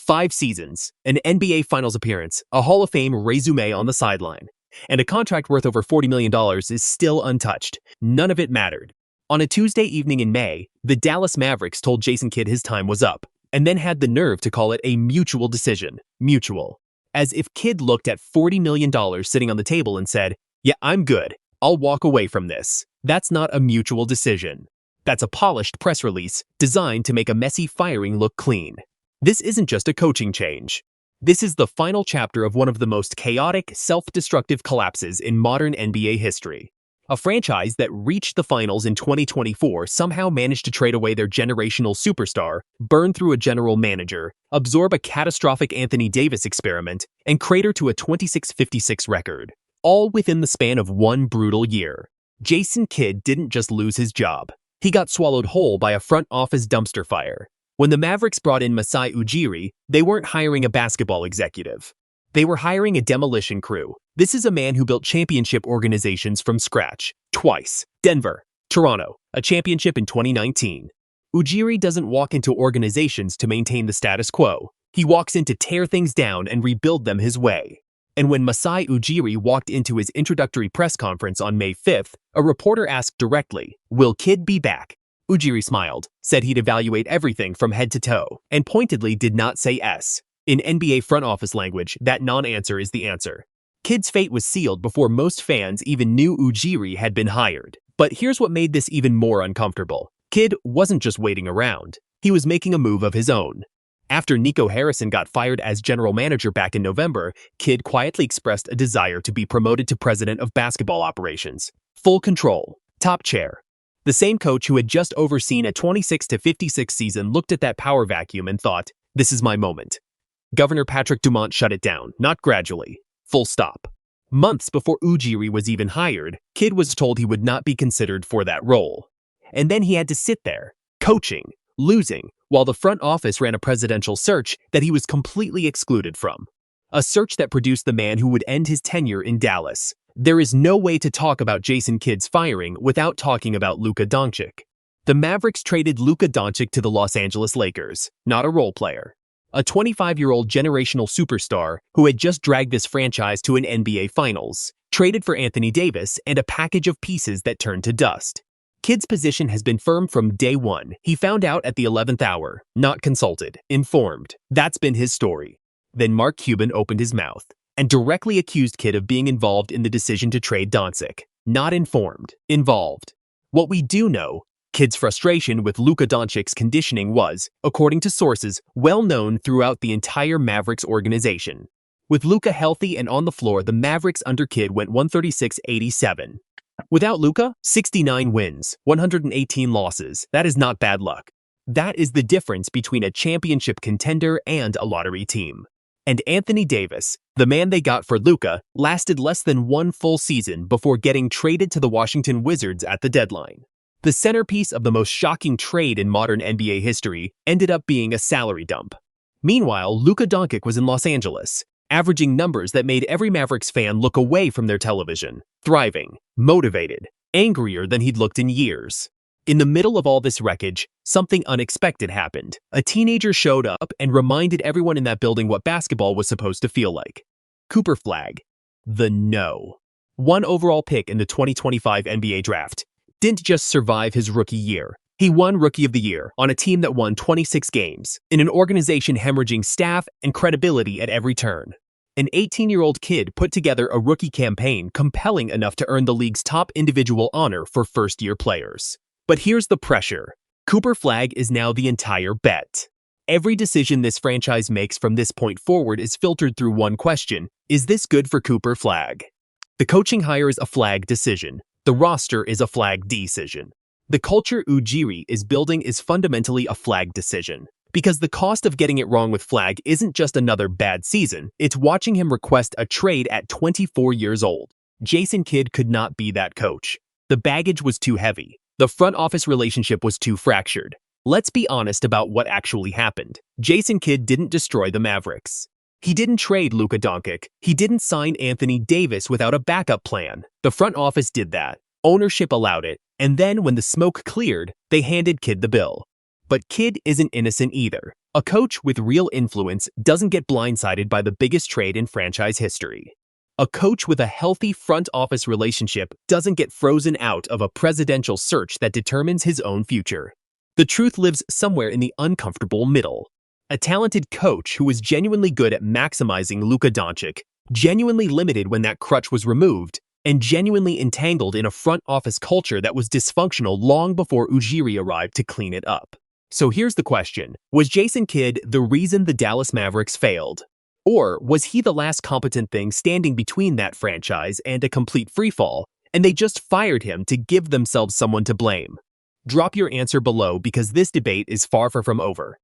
5 seasons, an NBA Finals appearance, a Hall of Fame resume on the sideline, and a contract worth over $40 million is still untouched. None of it mattered. On a Tuesday evening in May, the Dallas Mavericks told Jason Kidd his time was up, and then had the nerve to call it a mutual decision. Mutual. As if Kidd looked at $40 million sitting on the table and said, "Yeah, I'm good. I'll walk away from this." That's not a mutual decision. That's a polished press release designed to make a messy firing look clean. This isn't just a coaching change. This is the final chapter of one of the most chaotic, self-destructive collapses in modern NBA history. A franchise that reached the finals in 2024 somehow managed to trade away their generational superstar, burn through a general manager, absorb a catastrophic Anthony Davis experiment, and crater to a 26-56 record. All within the span of one brutal year. Jason Kidd didn't just lose his job. He got swallowed whole by a front office dumpster fire. When the Mavericks brought in Masai Ujiri, they weren't hiring a basketball executive. They were hiring a demolition crew. This is a man who built championship organizations from scratch. Twice. Denver, Toronto, a championship in 2019. Ujiri doesn't walk into organizations to maintain the status quo. He walks in to tear things down and rebuild them his way. And when Masai Ujiri walked into his introductory press conference on May 5th, a reporter asked directly, "Will Kidd be back?" Ujiri smiled, said he'd evaluate everything from head to toe, and pointedly did not say yes. In NBA front office language, that non-answer is the answer. Kidd's fate was sealed before most fans even knew Ujiri had been hired. But here's what made this even more uncomfortable. Kidd wasn't just waiting around. He was making a move of his own. After Nico Harrison got fired as general manager back in November, Kidd quietly expressed a desire to be promoted to president of basketball operations. Full control. Top chair. The same coach who had just overseen a 26-56 season looked at that power vacuum and thought, "This is my moment." Governor Patrick Dumont shut it down, not gradually. Full stop. Months before Ujiri was even hired, Kidd was told he would not be considered for that role. And then he had to sit there, coaching, losing, while the front office ran a presidential search that he was completely excluded from. A search that produced the man who would end his tenure in Dallas. There is no way to talk about Jason Kidd's firing without talking about Luka Doncic. The Mavericks traded Luka Doncic to the Los Angeles Lakers, not a role player. A 25-year-old generational superstar who had just dragged this franchise to an NBA Finals, traded for Anthony Davis and a package of pieces that turned to dust. Kidd's position has been firm from day one. He found out at the 11th hour, not consulted, informed. That's been his story. Then Mark Cuban opened his mouth and directly accused Kidd of being involved in the decision to trade Doncic. Not informed, involved. What we do know, Kidd's frustration with Luka Doncic's conditioning was, according to sources, well known throughout the entire Mavericks organization. With Luka healthy and on the floor, the Mavericks under Kidd went 136-87. Without Luka, 69 wins, 118 losses. That is not bad luck. That is the difference between a championship contender and a lottery team. And Anthony Davis, the man they got for Luka, lasted less than one full season before getting traded to the Washington Wizards at the deadline. The centerpiece of the most shocking trade in modern NBA history ended up being a salary dump. Meanwhile, Luka Doncic was in Los Angeles, averaging numbers that made every Mavericks fan look away from their television, thriving, motivated, angrier than he'd looked in years. In the middle of all this wreckage, something unexpected happened. A teenager showed up and reminded everyone in that building what basketball was supposed to feel like. Cooper Flagg, the no. 1 overall pick in the 2025 NBA draft, didn't just survive his rookie year. He won Rookie of the Year on a team that won 26 games, in an organization hemorrhaging staff and credibility at every turn. An 18-year-old kid put together a rookie campaign compelling enough to earn the league's top individual honor for first-year players. But here's the pressure. Cooper Flagg is now the entire bet. Every decision this franchise makes from this point forward is filtered through one question: is this good for Cooper Flagg? The coaching hire is a Flagg decision. The roster is a Flagg decision. The culture Ujiri is building is fundamentally a Flagg decision. Because the cost of getting it wrong with Flagg isn't just another bad season, it's watching him request a trade at 24 years old. Jason Kidd could not be that coach. The baggage was too heavy. The front office relationship was too fractured. Let's be honest about what actually happened. Jason Kidd didn't destroy the Mavericks. He didn't trade Luka Doncic. He didn't sign Anthony Davis without a backup plan. The front office did that. Ownership allowed it. And then when the smoke cleared, they handed Kidd the bill. But Kidd isn't innocent either. A coach with real influence doesn't get blindsided by the biggest trade in franchise history. A coach with a healthy front office relationship doesn't get frozen out of a presidential search that determines his own future. The truth lives somewhere in the uncomfortable middle. A talented coach who was genuinely good at maximizing Luka Doncic, genuinely limited when that crutch was removed, and genuinely entangled in a front office culture that was dysfunctional long before Ujiri arrived to clean it up. So here's the question. Was Jason Kidd the reason the Dallas Mavericks failed? Or was he the last competent thing standing between that franchise and a complete freefall, and they just fired him to give themselves someone to blame? Drop your answer below because this debate is far from over.